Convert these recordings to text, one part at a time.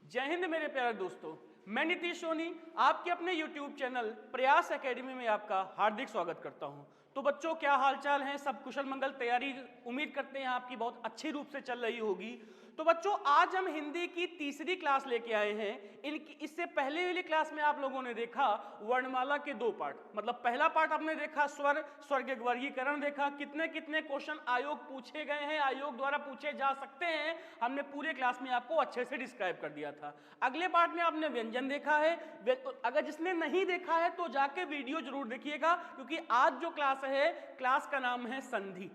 जय हिंद मेरे प्यारे दोस्तों, मैं नीतीश सोनी आपके अपने YouTube चैनल प्रयास एकेडमी में आपका हार्दिक स्वागत करता हूं। तो बच्चों, क्या हालचाल है? सब कुशल मंगल? तैयारी उम्मीद करते हैं आपकी बहुत अच्छी रूप से चल रही होगी। तो बच्चों, आज हम हिंदी की तीसरी क्लास लेके आए हैं। इससे पहले वाली क्लास में आप लोगों ने देखा वर्णमाला के दो पार्ट, मतलब पहला पार्ट आपने देखा स्वर के वर्गीकरण देखा, कितने कितने क्वेश्चन आयोग पूछे गए हैं, आयोग द्वारा पूछे जा सकते हैं, हमने पूरे क्लास में आपको अच्छे से डिस्क्राइब कर दिया था। अगले पार्ट में आपने व्यंजन देखा है। अगर जिसने नहीं देखा है तो जाके वीडियो जरूर देखिएगा, क्योंकि आज जो क्लास है, क्लास का नाम है संधि।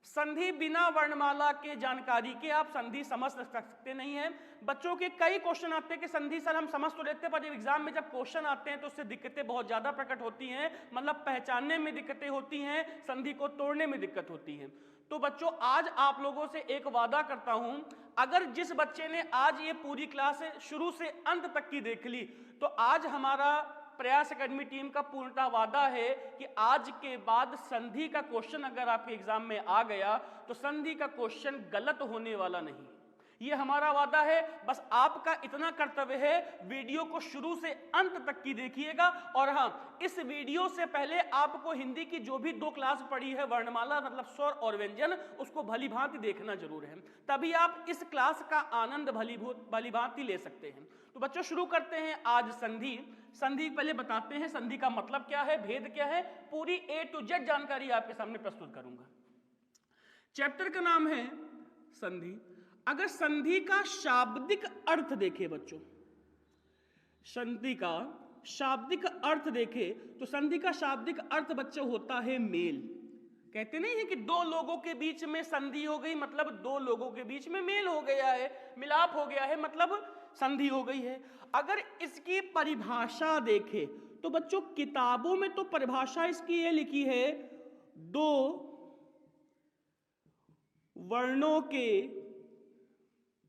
संधि बिना वर्णमाला के जानकारी के आप संधि समझ सकते नहीं हैं। बच्चों के कई क्वेश्चन आते हैं कि संधि सर हम समझ तो लेते हैं, पर एग्जाम में जब क्वेश्चन आते हैं तो उससे दिक्कतें बहुत ज्यादा प्रकट होती हैं, मतलब पहचानने में दिक्कतें होती हैं, संधि को तोड़ने में दिक्कत होती है। तो बच्चों, आज आप लोगों से एक वादा करता हूं, अगर जिस बच्चे ने आज ये पूरी क्लास शुरू से अंत तक की देख ली, तो आज हमारा प्रयास एकेडमी टीम का पूर्णतः वादा है कि आज के बाद संधि का क्वेश्चन अगर आपके एग्जाम में आ गया तो संधि का क्वेश्चन गलत होने वाला नहीं। ये हमारा वादा है। बस आपका इतना कर्तव्य है, वीडियो को शुरू से अंत तक की देखिएगा। और हाँ, इस वीडियो से पहले आपको हिंदी की जो भी दो क्लास पढ़ी है, वर्णमाला मतलब स्वर और व्यंजन, उसको भली भांति देखना जरूर है, तभी आप इस क्लास का आनंद भली भांति ले सकते हैं। तो बच्चों, शुरू करते हैं आज संधि। संधि पहले बताते हैं संधि का मतलब क्या है, भेद क्या है, पूरी A to Z जानकारी आपके सामने प्रस्तुत करूंगा। चैप्टर का नाम है संधि। अगर संधि का शाब्दिक अर्थ देखें बच्चों, संधि का शाब्दिक अर्थ देखें तो संधि का शाब्दिक अर्थ बच्चों होता है मेल। कहते नहीं है कि दो लोगों के बीच में संधि हो गई, मतलब दो लोगों के बीच में मेल हो गया है, मिलाप हो गया है, मतलब संधि हो गई है। अगर इसकी परिभाषा देखें तो बच्चों, किताबों में तो परिभाषा इसकी ये लिखी है, दो वर्णों के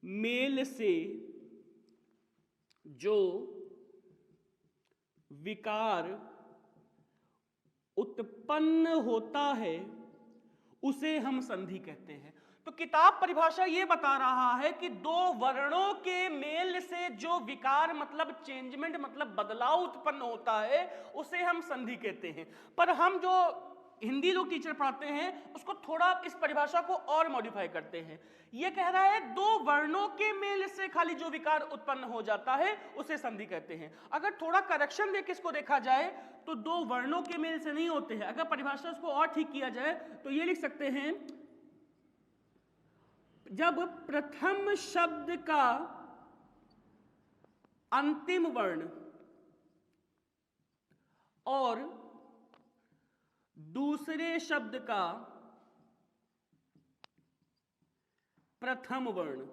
मेल से जो विकार उत्पन्न होता है उसे हम संधि कहते हैं। तो किताब परिभाषा ये बता रहा है कि दो वर्णों के मेल से जो विकार मतलब चेंजमेंट मतलब बदलाव उत्पन्न होता है उसे हम संधि कहते हैं। पर हम जो हिंदी लोग टीचर पढ़ाते हैं उसको थोड़ा इस परिभाषा को और मॉडिफाई करते हैं। यह कह रहा है दो वर्णों के मेल से खाली जो विकार उत्पन्न हो जाता है उसे संधि कहते हैं। अगर थोड़ा करेक्शन देके इसको देखा जाए तो दो वर्णों के मेल से नहीं होते हैं। अगर परिभाषा उसको और ठीक किया जाए तो ये लिख सकते हैं, जब प्रथम शब्द का अंतिम वर्ण और दूसरे शब्द का प्रथम वर्ण,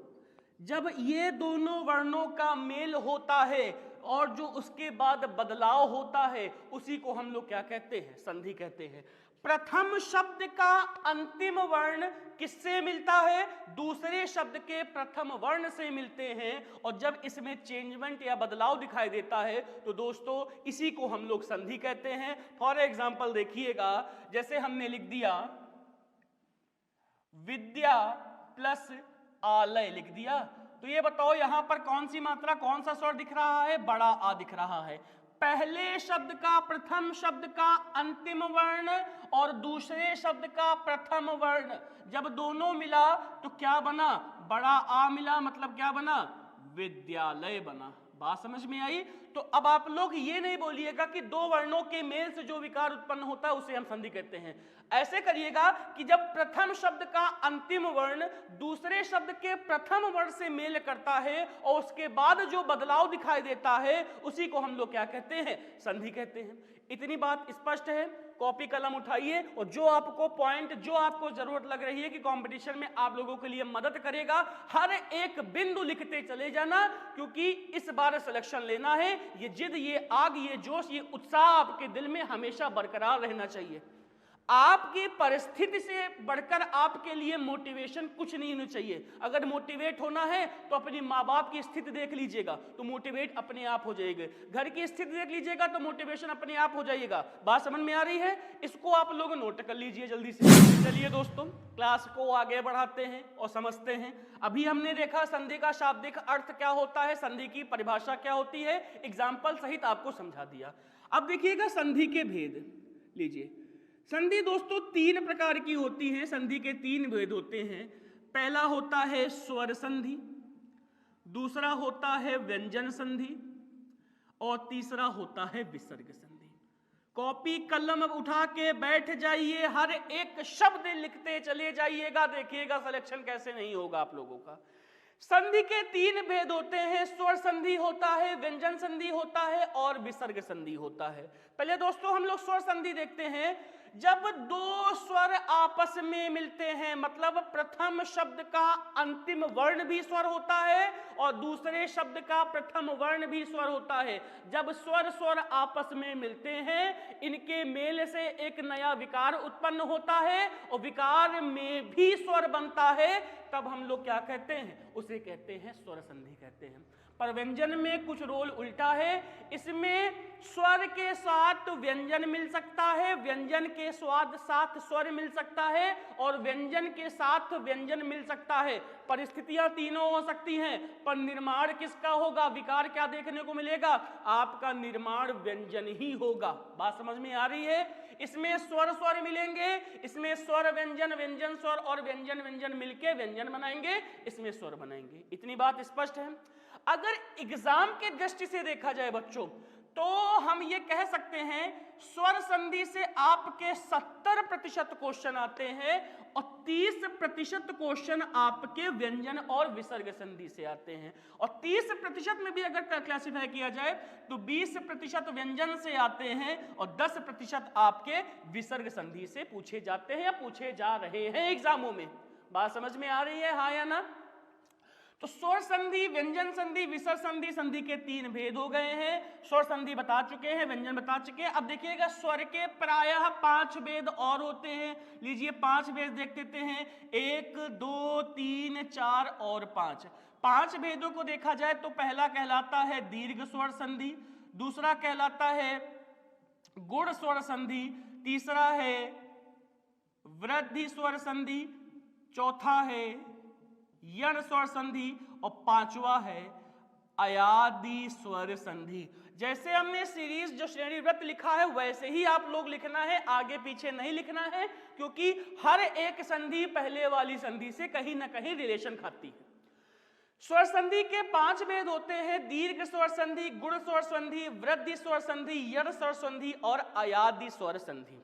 जब ये दोनों वर्णों का मेल होता है और जो उसके बाद बदलाव होता है उसी को हम लोग क्या कहते हैं, संधि कहते हैं। प्रथम शब्द का अंतिम वर्ण किससे मिलता है? दूसरे शब्द के प्रथम वर्ण से मिलते हैं, और जब इसमें चेंजमेंट या बदलाव दिखाई देता है तो दोस्तों इसी को हम लोग संधि कहते हैं। फॉर एग्जाम्पल देखिएगा, जैसे हमने लिख दिया विद्या प्लस आलय लिख दिया, तो ये बताओ यहां पर कौन सी मात्रा, कौन सा स्वर दिख रहा है? बड़ा आ दिख रहा है। पहले शब्द का प्रथम शब्द का अंतिम वर्ण और दूसरे शब्द का प्रथम वर्ण जब दोनों मिला तो क्या बना? बड़ा आ मिला, मतलब क्या बना? विद्यालय बना। बात समझ में आई? तो अब आप लोग ये नहीं बोलिएगा कि दो वर्णों के मेल से जो विकार उत्पन्न होता है उसे हम संधि कहते हैं। ऐसे करिएगा कि जब प्रथम शब्द का अंतिम वर्ण दूसरे शब्द के प्रथम वर्ण से मेल करता है और उसके बाद जो बदलाव दिखाई देता है उसी को हम लोग क्या कहते हैं? संधि कहते हैं। इतनी बात स्पष्ट है? कॉपी कलम उठाइए और जो आपको पॉइंट, जो आपको जरूरत लग रही है कि कंपटीशन में आप लोगों के लिए मदद करेगा, हर एक बिंदु लिखते चले जाना, क्योंकि इस बार सिलेक्शन लेना है। ये जिद, ये आग, ये जोश, ये उत्साह आपके दिल में हमेशा बरकरार रहना चाहिए। आपकी परिस्थिति से बढ़कर आपके लिए मोटिवेशन कुछ नहीं होना चाहिए। अगर मोटिवेट होना है तो अपनी माँ बाप की स्थिति देख लीजिएगा तो मोटिवेट अपने आप हो जाएगा, घर की स्थिति देख लीजिएगा तो मोटिवेशन अपने आप हो जाएगा। बात समझ में आ रही है? इसको आप लोग नोट कर लीजिए जल्दी से। चलिए दोस्तों, क्लास को आगे बढ़ाते हैं और समझते हैं। अभी हमने देखा संधि का शाब्दिक अर्थ क्या होता है, संधि की परिभाषा क्या होती है, एग्जाम्पल सहित आपको समझा दिया। अब देखिएगा संधि के भेद लीजिए। संधि दोस्तों तीन प्रकार की होती हैं, संधि के तीन भेद होते हैं। पहला होता है स्वर संधि, दूसरा होता है व्यंजन संधि और तीसरा होता है विसर्ग संधि। कॉपी कलम उठा के बैठ जाइए, हर एक शब्द लिखते चले जाइएगा, देखिएगा सिलेक्शन कैसे नहीं होगा आप लोगों का। संधि के तीन भेद होते हैं, स्वर संधि होता है, व्यंजन संधि होता है और विसर्ग संधि होता है। पहले दोस्तों हम लोग स्वर संधि देखते हैं। जब दो स्वर आपस में मिलते हैं, मतलब प्रथम शब्द का अंतिम वर्ण भी स्वर होता है और दूसरे शब्द का प्रथम वर्ण भी स्वर होता है। जब स्वर स्वर आपस में मिलते हैं, इनके मेल से एक नया विकार उत्पन्न होता है और विकार में भी स्वर बनता है, तब हम लोग क्या कहते हैं, उसे कहते हैं स्वर संधि कहते हैं। पर व्यंजन में कुछ रोल उल्टा है, इसमें स्वर के साथ व्यंजन मिल सकता है, व्यंजन के साथ स्वर मिल सकता है और व्यंजन के साथ व्यंजन मिल सकता है। परिस्थितियां तीनों हो सकती हैं, पर निर्माण किसका होगा, विकार क्या देखने को मिलेगा, आपका निर्माण व्यंजन ही होगा। बात समझ में आ रही है? इसमें स्वर स्वर मिलेंगे, इसमें स्वर व्यंजन, व्यंजन स्वर और व्यंजन व्यंजन मिलके व्यंजन बनाएंगे, इसमें स्वर बनाएंगे। इतनी बात स्पष्ट है। अगर एग्जाम के दृष्टि से देखा जाए बच्चों, तो हम ये कह सकते हैं स्वर संधि से आपके 70% क्वेश्चन आते हैं और 30% क्वेश्चन आपके व्यंजन और विसर्ग संधि से आते हैं। और 30% में भी अगर क्लासिफाई किया जाए तो 20% व्यंजन से आते हैं और 10% आपके विसर्ग संधि से पूछे जाते हैं या पूछे जा रहे हैं एग्जामों में। बात समझ में आ रही है, हाँ या ना? तो स्वर संधि, व्यंजन संधि, विसर्ग संधि, संधि के तीन भेद हो गए हैं। स्वर संधि बता चुके हैं, व्यंजन बता चुके हैं। अब देखिएगा स्वर के प्रायः 5 भेद और होते हैं। लीजिए 5 भेद देख लेते हैं, 1 2 3 4 और 5। 5 भेदों को देखा जाए तो पहला कहलाता है दीर्घ स्वर संधि, दूसरा कहलाता है गुण स्वर संधि, तीसरा है वृद्धि स्वर संधि, चौथा है यण स्वर संधि और पांचवा है अयादि स्वर संधि। जैसे हमने सीरीज जो श्रेणीवृत्त लिखा है वैसे ही आप लोग लिखना है, आगे पीछे नहीं लिखना है, क्योंकि हर एक संधि पहले वाली संधि से कहीं ना कहीं रिलेशन खाती है। स्वर संधि के 5 भेद होते हैं, दीर्घ स्वर संधि, गुण स्वर संधि, वृद्धि स्वर संधि, यण स्वर संधि और अयादि स्वर संधि।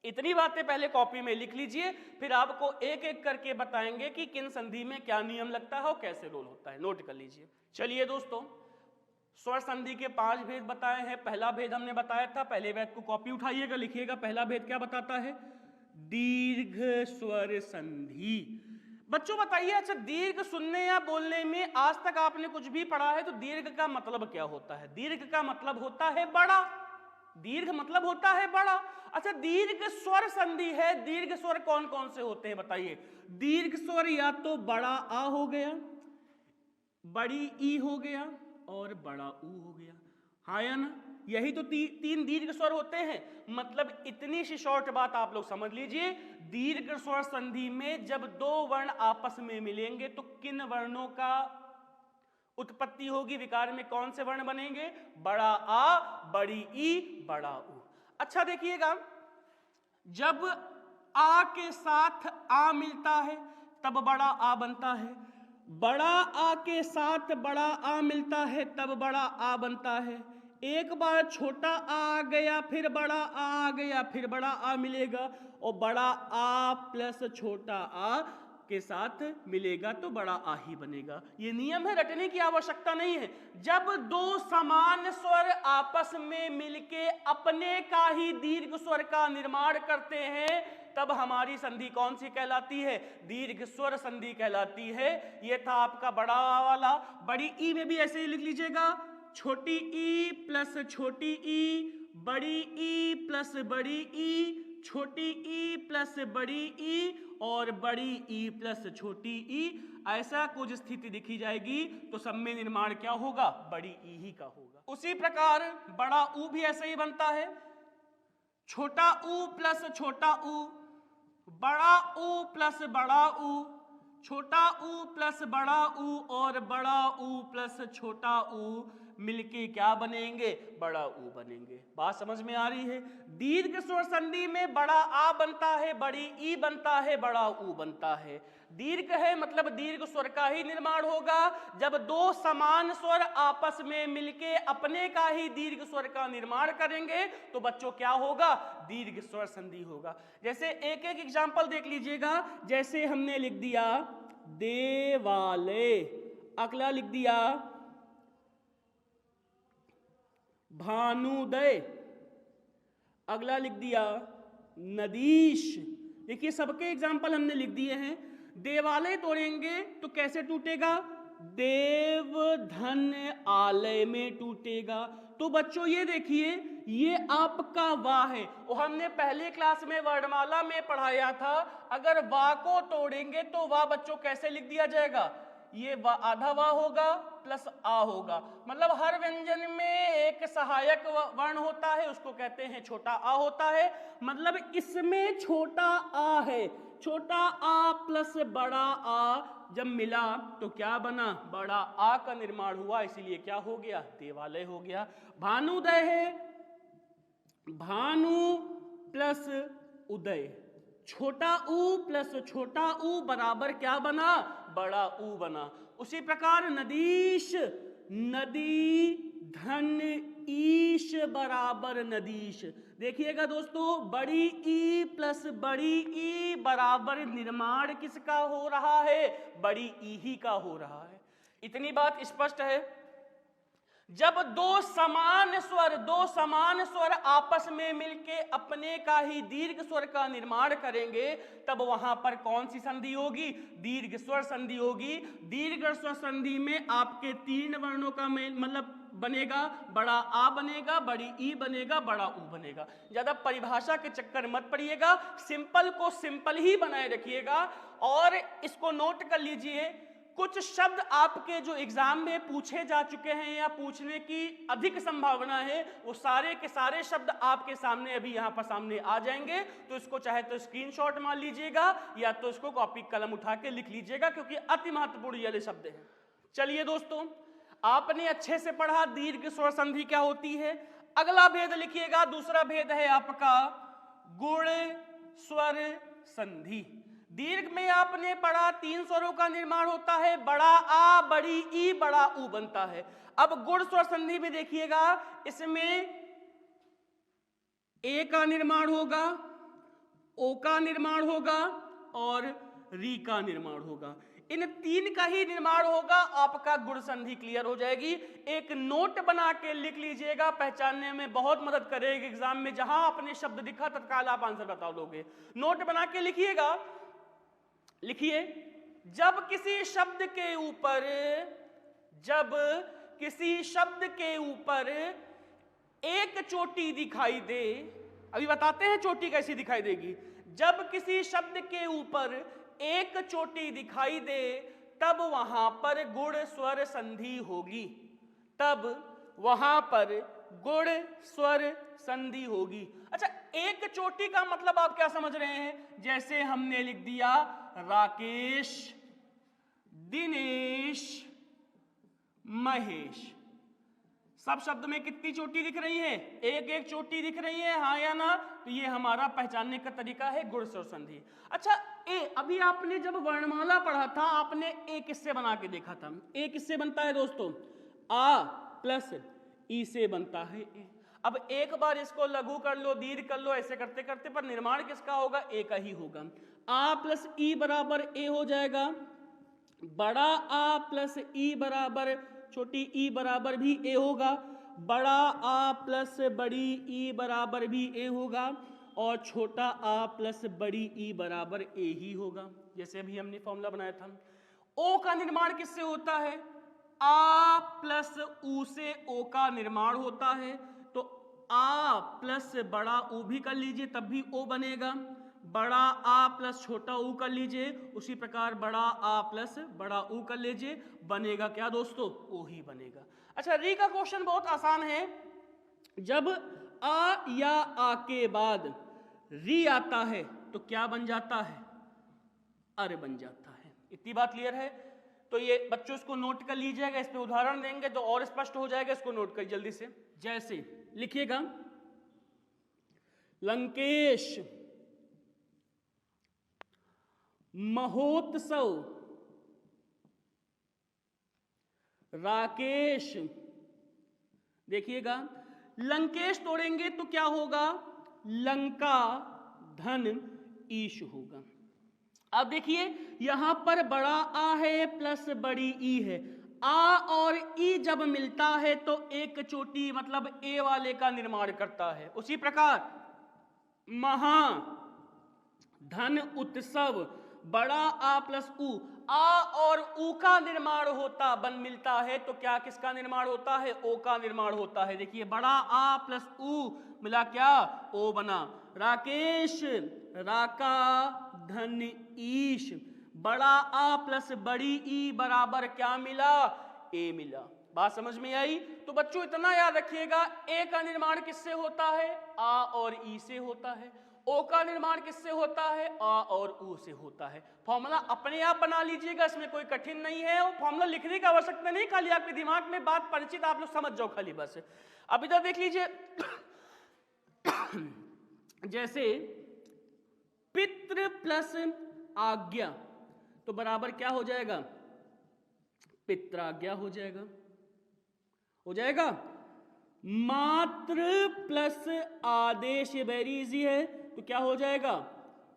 इतनी बातें पहले कॉपी में लिख लीजिए, फिर आपको एक एक करके बताएंगे कि किन संधि में क्या नियम लगता है और कैसे रोल होता है। नोट कर लीजिए। चलिए दोस्तों, स्वर संधि के 5 भेद बताए हैं। पहला भेद हमने बताया था, पहले भेद को कॉपी उठाइएगा, लिखिएगा। पहला भेद क्या बताता है, दीर्घ स्वर संधि। बच्चों बताइए, अच्छा दीर्घ सुनने या बोलने में आज तक आपने कुछ भी पढ़ा है तो दीर्घ का मतलब क्या होता है? दीर्घ का मतलब होता है बड़ा, दीर्घ मतलब होता है बड़ा। अच्छा दीर्घ स्वर संधि है, दीर्घ स्वर कौन कौन से होते हैं बताइए? दीर्घ स्वर या तो बड़ा आ हो गया, बड़ी ई हो गया और बड़ा ऊ हो गया, हाँ या ना? यही तो तीन दीर्घ स्वर होते हैं। मतलब इतनी सी शॉर्ट बात आप लोग समझ लीजिए, दीर्घ स्वर संधि में जब दो वर्ण आपस में मिलेंगे तो किन वर्णों का उत्पत्ति होगी, विकार में कौन से वर्ण बनेंगे? बड़ा आ, बड़ी ई, बड़ा ऊ। अच्छा देखिएगा, जब आ के साथ आ मिलता है तब बड़ा आ बनता है, बड़ा आ के साथ बड़ा आ मिलता है तब बड़ा आ बनता है। एक बार छोटा आ गया, फिर बड़ा आ गया, फिर बड़ा आ मिलेगा और बड़ा आ प्लस छोटा आ के साथ मिलेगा तो बड़ा आ ही बनेगा। ये नियम है, रटने की आवश्यकता नहीं है। जब दो समान स्वर आपस में मिलके अपने का ही दीर्घ स्वर का निर्माण करते हैं तब हमारी संधि कौन सी कहलाती है? दीर्घ स्वर संधि कहलाती है। ये था आपका बड़ा आ वाला। बड़ी ई में भी ऐसे ही लिख लीजिएगा, छोटी ई प्लस छोटी ई, बड़ी ई प्लस बड़ी ई, छोटी ई प्लस बड़ी ई और बड़ी ई प्लस छोटी ई, ऐसा कुछ स्थिति दिखी जाएगी तो सब में निर्माण क्या होगा? बड़ी ई ही का होगा। उसी प्रकार बड़ा ऊ भी ऐसे ही बनता है, छोटा ऊ प्लस छोटा ऊ, बड़ा ऊ प्लस बड़ा ऊ, छोटा ऊ प्लस बड़ा ऊ और बड़ा ऊ प्लस छोटा ऊ मिलके क्या बनेंगे? बड़ा ऊ बनेंगे। बात समझ में आ रही है? दीर्घ स्वर संधि में बड़ा आ बनता है, बड़ी ई बनता है, बड़ा ऊ बनता है। दीर्घ है मतलब दीर्घ स्वर का ही निर्माण होगा। जब दो समान स्वर आपस में मिलके अपने का ही दीर्घ स्वर का निर्माण करेंगे तो बच्चों क्या होगा? दीर्घ स्वर संधि होगा। जैसे एक एक एग्जांपल देख लीजिएगा। जैसे हमने लिख दिया देवालय, अगला लिख दिया भानुदय, अगला लिख दिया नदीश। देखिए सबके एग्जाम्पल हमने लिख दिए हैं। देवालय तोड़ेंगे तो कैसे टूटेगा? देव धन आलय में टूटेगा। तो बच्चों ये देखिए, ये आपका वा है और हमने पहले क्लास में वर्णमाला में पढ़ाया था। अगर वा को तोड़ेंगे तो वा बच्चों कैसे लिख दिया जाएगा? ये आधा वा होगा प्लस आ होगा। मतलब हर व्यंजन में एक सहायक वर्ण होता है, उसको कहते हैं छोटा आ होता है। मतलब इसमें छोटा आ है, छोटा आ प्लस बड़ा आ जब मिला तो क्या बना? बड़ा आ का निर्माण हुआ, इसीलिए क्या हो गया? देवालय हो गया। भानुदय है, भानु प्लस उदय, छोटा ऊ प्लस छोटा ऊ बराबर क्या बना? बड़ा ऊ बना। उसी प्रकार नदीश, नदी धन ईश बराबर नदीश। देखिएगा दोस्तों, बड़ी ई प्लस बड़ी ई बराबर निर्माण किसका हो रहा है? बड़ी ई ही का हो रहा है। इतनी बात स्पष्ट है। जब दो समान स्वर आपस में मिलके अपने का ही दीर्घ स्वर का निर्माण करेंगे तब वहां पर कौन सी संधि होगी? दीर्घ स्वर संधि होगी। दीर्घ स्वर संधि में आपके तीन वर्णों का मतलब बनेगा, बड़ा आ बनेगा, बड़ी ई बनेगा, बड़ा ऊ बनेगा। ज्यादा परिभाषा के चक्कर मत पड़िएगा, सिंपल को सिंपल ही बनाए रखिएगा। और इसको नोट कर लीजिए, कुछ शब्द आपके जो एग्जाम में पूछे जा चुके हैं या पूछने की अधिक संभावना है, वो सारे के सारे शब्द आपके सामने अभी यहाँ पर सामने आ जाएंगे। तो इसको चाहे तो स्क्रीनशॉट मार लीजिएगा या तो इसको कॉपी कलम उठा के लिख लीजिएगा, क्योंकि अति महत्वपूर्ण ये शब्द हैं। चलिए दोस्तों, आपने अच्छे से पढ़ा दीर्घ स्वर संधि क्या होती है। अगला भेद लिखिएगा। दूसरा भेद है आपका गुण स्वर संधि। दीर्घ में आपने पढ़ा तीन स्वरों का निर्माण होता है, बड़ा आ, बड़ी ई, बड़ा ऊ बनता है। अब गुण स्वर संधि में देखिएगा, इसमें ए का निर्माण होगा, ओ का निर्माण होगा और री का निर्माण होगा। इन तीन का ही निर्माण होगा, आपका गुण संधि क्लियर हो जाएगी। एक नोट बना के लिख लीजिएगा, पहचानने में बहुत मदद करेगी एग्जाम में। जहां आपने शब्द दिखा तत्काल आप आंसर बता दोगे। नोट बना के लिखिएगा। लिखिए, जब किसी शब्द के ऊपर एक चोटी दिखाई दे, अभी बताते हैं चोटी कैसी दिखाई देगी। जब किसी शब्द के ऊपर एक चोटी दिखाई दे तब वहां पर गुण स्वर संधि होगी, तब वहां पर गुण स्वर संधि होगी। अच्छा, एक चोटी का मतलब आप क्या समझ रहे हैं? जैसे हमने लिख दिया राकेश, दिनेश, महेश। सब शब्द में कितनी चोटी दिख रही है? एक एक चोटी दिख रही है, हाँ या ना? तो ये हमारा पहचानने का तरीका है गुण स्वर संधि। अच्छा, ए, अभी आपने जब वर्णमाला पढ़ा था आपने ए किससे बना के देखा था? ए किससे बनता है दोस्तों? आ प्लस ई से बनता है ए। अब एक बार इसको लघु कर लो, दीर्घ कर लो, ऐसे करते करते पर निर्माण किसका होगा? ए का ही होगा। आ प्लस ई बराबर ए हो जाएगा, बड़ा आ प्लस ई बराबर छोटी ई बराबर भी ए होगा, बड़ा आ प्लस बड़ी ई बराबर भी ए होगा और छोटा आ प्लस बड़ी ई बराबर ए ही होगा। जैसे अभी हमने फॉर्मूला बनाया था। ओ का निर्माण किससे होता है? आ प्लस ऊ से ओ का निर्माण होता है। तो आ प्लस बड़ा ऊ भी कर लीजिए तब भी ओ बनेगा, बड़ा आ प्लस छोटा ऊ कर लीजिए, उसी प्रकार बड़ा आ प्लस बड़ा ऊ कर लीजिए, बनेगा क्या दोस्तों? ओ ही बनेगा। अच्छा, री का क्वेश्चन बहुत आसान है। जब आ या आ के बाद री आता है तो क्या बन जाता है? अरे बन जाता है। इतनी बात क्लियर है? तो ये बच्चों इसको नोट कर लीजिएगा, इस पे उदाहरण देंगे तो और स्पष्ट हो जाएगा। इसको नोट कर जल्दी से। जैसे लिखिएगा, लंकेश महोत्सव, राकेश, देखिएगा लंकेश तोड़ेंगे तो क्या होगा? लंका धन ईश होगा। अब देखिए यहां पर बड़ा आ है प्लस बड़ी ई है, आ और ई जब मिलता है तो एक चोटी मतलब ए वाले का निर्माण करता है। उसी प्रकार महा धन उत्सव, बड़ा आ प्लस ऊ, आ और ऊ का निर्माण होता बन मिलता है तो क्या किसका निर्माण होता है? ओ का निर्माण होता है। देखिए बड़ा आ प्लस ऊ मिला क्या? ओ बना। राकेश राका धन ईश, बड़ा आ प्लस बड़ी ई बराबर क्या मिला? ए मिला। बात समझ में आई? तो बच्चों इतना याद रखिएगा, ए का निर्माण किससे होता है? आ और ई से होता है। ओ का निर्माण किससे होता है? आ और ऊ से होता है। फॉर्मूला अपने आप बना लीजिएगा, इसमें कोई कठिन नहीं है और फॉर्मूला लिखने की आवश्यकता नहीं, खाली आपके दिमाग में बात परिचित, आप लोग समझ जाओ खाली बस। अब इधर देख लीजिए जैसे पितृ प्लस आज्ञा तो बराबर क्या हो जाएगा? पित्राज्ञा हो जाएगा। हो जाएगा। मातृ प्लस आदेश, ये वेरी इजी है, तो क्या हो जाएगा?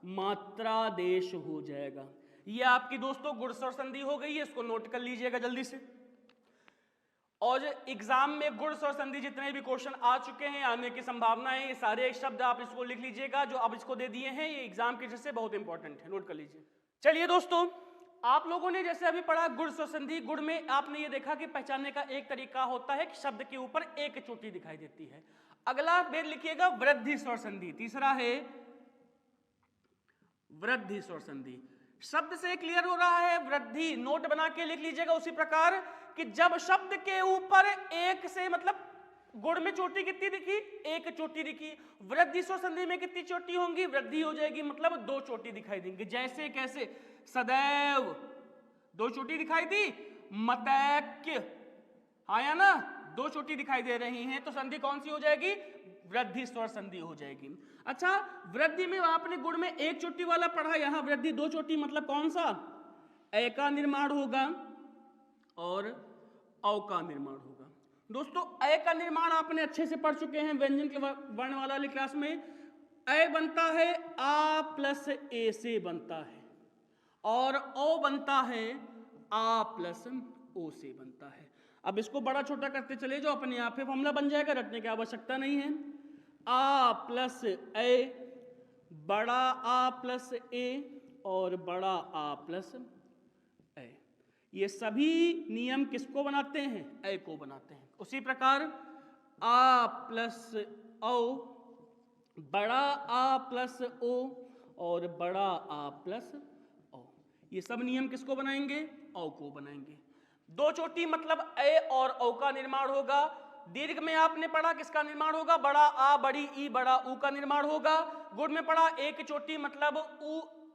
मात्रादेश हो जाएगा। ये आपकी दोस्तों गुण और संधि हो गई है, इसको नोट कर लीजिएगा जल्दी से। और एग्जाम में गुण और संधि जितने भी क्वेश्चन आ चुके हैं, आने की संभावना है, ये सारे शब्द आप इसको लिख लीजिएगा जो अब इसको दे दिए हैं, ये एग्जाम के जैसे बहुत इंपॉर्टेंट है, नोट कर लीजिए। चलिए दोस्तों, आप लोगों ने जैसे अभी पढ़ा गुण और संधि, गुण में आपने ये देखा कि पहचानने का एक तरीका होता है कि शब्द के ऊपर एक चोटी दिखाई देती है। अगला वेद लिखिएगा वृद्धि स्वर संधि, तीसरा है वृद्धि स्वर संधि। शब्द से क्लियर हो रहा है, वृद्धि नोट बना के लिख लीजिएगा। उसी प्रकार कि जब शब्द के ऊपर एक से मतलब गुण में चोटी कितनी दिखी? एक चोटी दिखी। वृद्धि स्वर संधि में कितनी चोटी होंगी? वृद्धि हो जाएगी, मतलब दो चोटी दिखाई देंगी। जैसे कैसे? सदैव दो चोटी दिखाई दी, मतैक्य आया ना, दो चोटी दिखाई दे रही हैं, तो संधि कौन सी हो जाएगी? वृद्धि स्वर संधि हो जाएगी। अच्छा, वृद्धि में आपने गुण में एक चोटी वाला पढ़ा, यहां वृद्धि दो चोटी, मतलब कौन सा? ए का निर्माण होगा और औ का निर्माण होगा। दोस्तों ए का निर्माण आपने अच्छे से पढ़ चुके हैं व्यंजन के वर्ण वाला वाली क्लास में। ए बनता है आ प्लस ए से बनता है और ओ बनता है आ प्लस ओ से बनता है। अब इसको बड़ा छोटा करते चले जो अपने आप ही फॉर्मूला बन जाएगा, रटने की आवश्यकता नहीं है। आ प्लस ए, बड़ा आ प्लस ए और बड़ा आ प्लस ए, ये सभी नियम किसको बनाते हैं? ए को बनाते हैं। उसी प्रकार आ प्लस ओ, बड़ा आ प्लस ओ और बड़ा आ प्लस ओ, ये सब नियम किसको बनाएंगे? औ को बनाएंगे। दो चोटी मतलब ए और औ का निर्माण होगा। दीर्घ में आपने पढ़ा किसका निर्माण होगा? बड़ा आ बड़ी ई बड़ा ऊ का निर्माण होगा। गुण में पढ़ा एक चोटी मतलब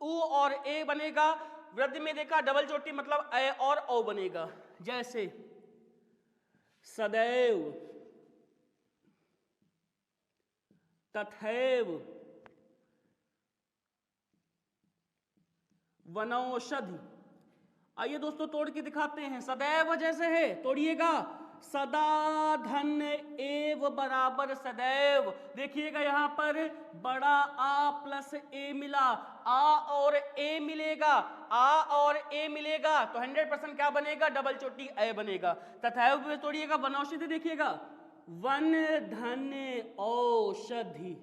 ऊ और ए बनेगा। वृद्धि में देखा डबल चोटी मतलब ए और औ बनेगा। जैसे सदैव, तथैव, वनौषधि। आइए दोस्तों तोड़ के दिखाते हैं। सदैव जैसे है, तोड़िएगा, सदा धन एव बराबर सदैव। देखिएगा यहां पर बड़ा आ प्लस ए मिला, आ और ए मिलेगा, आ और ए मिलेगा तो 100% क्या बनेगा? डबल चोटी ए बनेगा। तथैव पे तोड़िएगा, वनौषधि देखिएगा, वन धन औषधि।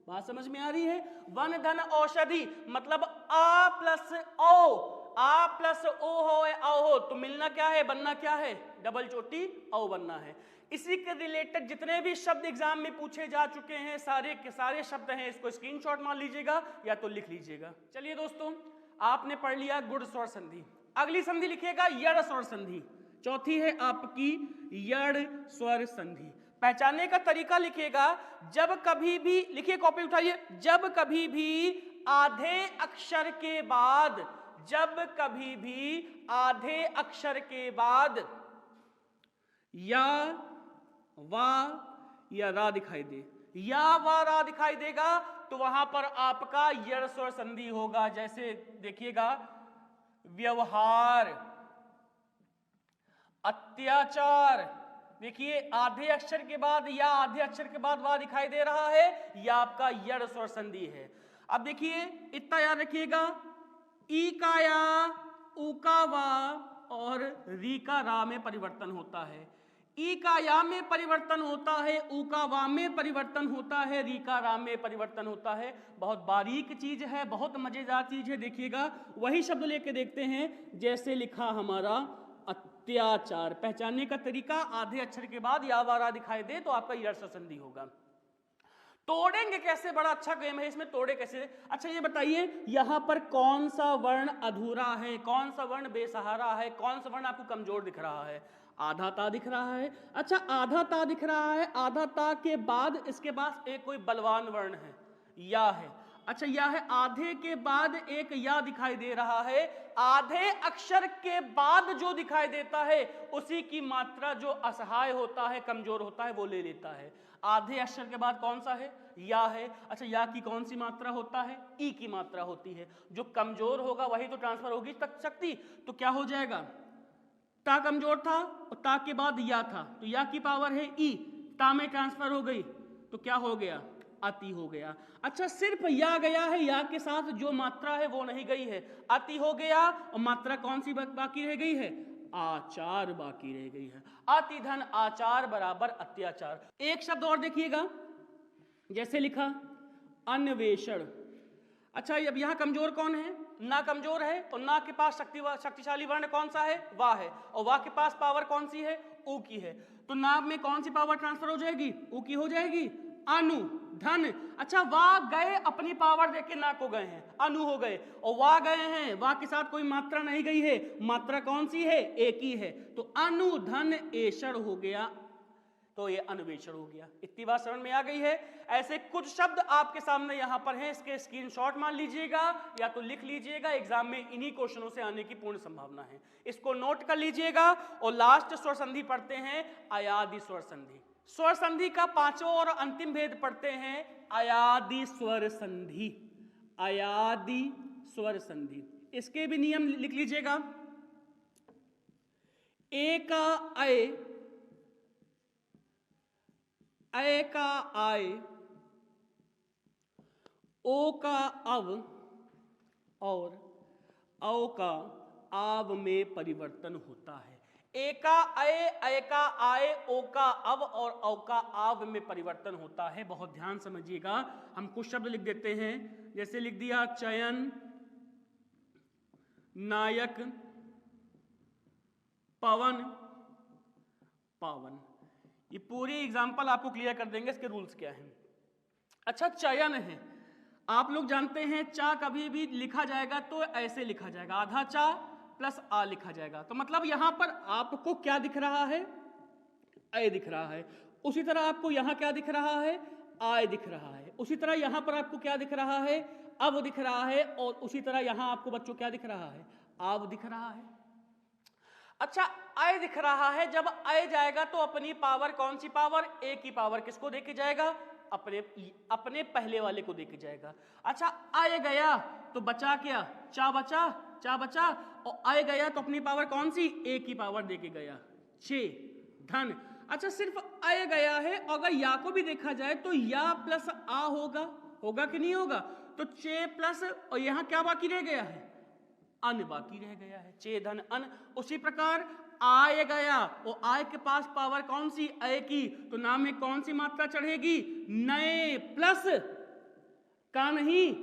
बात समझ में आ रही है? वन धन औषधि मतलब आ प्लस ओ, आ प्लस ओ हो आओ हो तो मिलना क्या है, बनना क्या है, डबल चोटी औ बनना है। इसी के रिलेटेड जितने भी शब्द एग्जाम में पूछे जा चुके हैं सारे के सारे शब्द हैं, इसको स्क्रीनशॉट मार लीजिएगा या तो लिख लीजिएगा। चलिए दोस्तों, आपने पढ़ लिया गुण स्वर संधि। अगली संधि लिखिएगा यड़ स्वर संधि। चौथी है आपकी यड़ स्वर संधि। पहचानने का तरीका लिखिएगा, जब कभी भी, लिखिए कॉपी उठाइए, जब कभी भी आधे अक्षर के बाद, जब कभी भी आधे अक्षर के बाद या वा या रा दिखाई दे, या वा रा दिखाई देगा तो वहां पर आपका यड़ स्वर संधि होगा। जैसे देखिएगा, व्यवहार, अत्याचार, देखिए आधे अक्षर के बाद या आधे अक्षर के बाद वा दिखाई दे रहा है, यह आपका यड़ स्वर संधि है। अब देखिए इतना याद रखिएगा, ई का या, ऊ का वा और री का रा में परिवर्तन होता है। ई का या में परिवर्तन होता है, ऊ का वा में परिवर्तन होता है, री का रा में परिवर्तन होता है। बहुत बारीक चीज है, बहुत मजेदार चीज है। देखिएगा वही शब्द लेके देखते हैं, जैसे लिखा हमारा अत्याचार। पहचानने का तरीका, आधे अक्षर के बाद या वारा दिखाई दे तो आपका यड़ स्वर संधि होगा। तोड़ेंगे कैसे, बड़ा अच्छा गेम है, इसमें तोड़े कैसे। अच्छा ये बताइए, यहां पर कौन सा वर्ण अधूरा है, कौन सा वर्ण बेसहारा है, कौन सा वर्ण आपको कमजोर दिख रहा है? आधा ता दिख रहा है। अच्छा आधा ता दिख रहा है, आधा ता के बाद इसके पास एक कोई बलवान वर्ण है, या है। अच्छा या है, आधे के बाद एक या दिखाई दे रहा है। आधे अक्षर के बाद जो दिखाई देता है उसी की मात्रा जो असहाय होता है, कमजोर होता है, वो ले लेता है। आधे अक्षर के बाद कौन सा है? या है। अच्छा या की कौन सी मात्रा होता है? ई की मात्रा होती है। जो कमजोर होगा वही तो ट्रांसफर होगी शक्ति। तो क्या हो जाएगा, ता कमजोर था और ता के बाद या था, तो या की पावर है ई, ता में ट्रांसफर हो गई तो क्या हो गया, अति हो गया। अच्छा सिर्फ या गया है, या के साथ जो मात्रा है वो नहीं गई है, अति हो गया। और मात्रा कौन सी बाकी रह गई है? आचार बाकी रह गई है। अति धन आचार बराबर अत्याचार। एक शब्द और देखिएगा, जैसे लिखा अन्वेषण। अच्छा अब यहां कमजोर कौन है? ना कमजोर है, और ना के पास शक्तिशाली वर्ण कौन सा है? वाह है। और वाह के पास पावर कौन सी है? ऊ की है। तो ना में कौन सी पावर ट्रांसफर हो जाएगी? ऊ की हो जाएगी। अनु धन। अच्छा वाह गए, अपनी पावर देके ना को गए हैं, अनु हो गए। और वाह गए हैं, वाह के साथ कोई मात्रा नहीं गई है, मात्रा कौन सी है? एक ही है। तो अनु धन एषण हो गया, तो ये अन्वेषण हो गया। इतनी बात समझ में आ गई है। ऐसे कुछ शब्द आपके सामने यहां पर हैं, इसके स्क्रीनशॉट मान लीजिएगा या तो लिख लीजिएगा, एग्जाम में इन्हीं क्वेश्चनों से आने की पूर्ण संभावना है। इसको नोट कर लीजिएगा। और लास्ट स्वर संधि पढ़ते हैं, अयादि स्वर संधि। स्वर संधि का पांचों और अंतिम भेद पढ़ते हैं, अयादि स्वर संधि। अयादि स्वर संधि, इसके भी नियम लिख लीजिएगा। ए का अय, अय का आय, ओ का अव और औ का आव में परिवर्तन होता है। ए का अय का आय, ओ का अव और औ का आव में परिवर्तन होता है। बहुत ध्यान समझिएगा। हम कुछ शब्द लिख देते हैं, जैसे लिख दिया चयन, नायक, पवन, पावन। ये पूरी एग्जांपल आपको क्लियर कर देंगे, इसके रूल्स क्या हैं। अच्छा चयन है, आप लोग जानते हैं चा कभी भी लिखा जाएगा तो ऐसे लिखा जाएगा, आधा चा प्लस आ लिखा जाएगा। तो मतलब यहां पर आपको क्या दिख रहा है? अय दिख रहा है। उसी तरह आपको यहां क्या दिख रहा है? आय दिख रहा है। उसी तरह यहां पर आपको क्या दिख रहा है? अव दिख रहा है। और उसी तरह यहां आपको बच्चों क्या दिख रहा है? आव दिख रहा है। अच्छा अय दिख रहा है, जब अय जाएगा तो अपनी पावर कौन सी पावर? ए की पावर किसको देके जाएगा? अपने पहले वाले को देके जाएगा। अच्छा अय गया तो बचा क्या? चा बचा, चा बचा। और अय गया तो अपनी पावर कौन सी? ए की पावर देके गया, छे धन। अच्छा सिर्फ अय गया है, अगर या को भी देखा जाए तो या प्लस आ होगा, होगा कि नहीं होगा? तो चे प्लस, और यहां क्या बाकी रह गया है? अन बाकी रह गया है, चे धन अन। उसी प्रकार आय गया, और आय के पास पावर कौन सी? अय की। तो नाम में कौन सी मात्रा चढ़ेगी? नए प्लस का नहीं,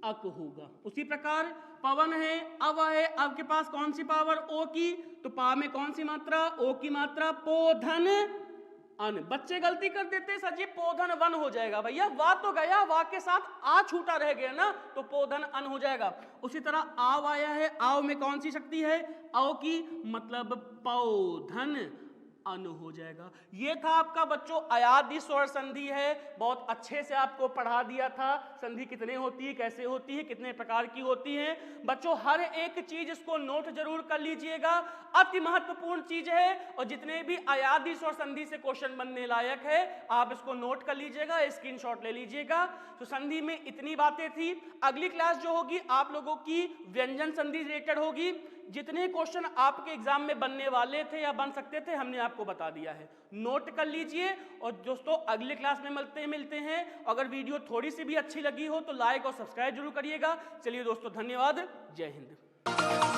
अक होगा। उसी प्रकार पवन है, अव है, अब के पास कौन सी पावर ओ की, तो पा में कौन सी मात्रा, ओ की मात्रा, पोधन अन। बच्चे गलती कर देते हैं सर जी पोधन वन हो जाएगा, भैया वा तो गया, वा के साथ आ छूटा रह गया ना, तो पोधन अन हो जाएगा। उसी तरह आव आया है, आव में कौन सी शक्ति है, औ की, मतलब पौधन अन हो जाएगा। ये था आपका बच्चों अयादी स्वर संधि है, बहुत अच्छे से आपको पढ़ा दिया था। संधि कितने होती है, कैसे होती है, कितने प्रकार की होती है। बच्चों हर एक चीज इसको नोट जरूर कर लीजिएगा, अति महत्वपूर्ण चीज है। और जितने भी अयादी स्वर संधि से क्वेश्चन बनने लायक है आप इसको नोट कर लीजिएगा, स्क्रीनशॉट ले लीजिएगा। तो संधि में इतनी बातें थी। अगली क्लास जो होगी आप लोगों की व्यंजन संधि रिलेटेड होगी। जितने क्वेश्चन आपके एग्जाम में बनने वाले थे या बन सकते थे हमने आपको बता दिया है, नोट कर लीजिए। और दोस्तों अगले क्लास में मिलते हैं। अगर वीडियो थोड़ी सी भी अच्छी लगी हो तो लाइक और सब्सक्राइब जरूर करिएगा। चलिए दोस्तों धन्यवाद, जय हिंद।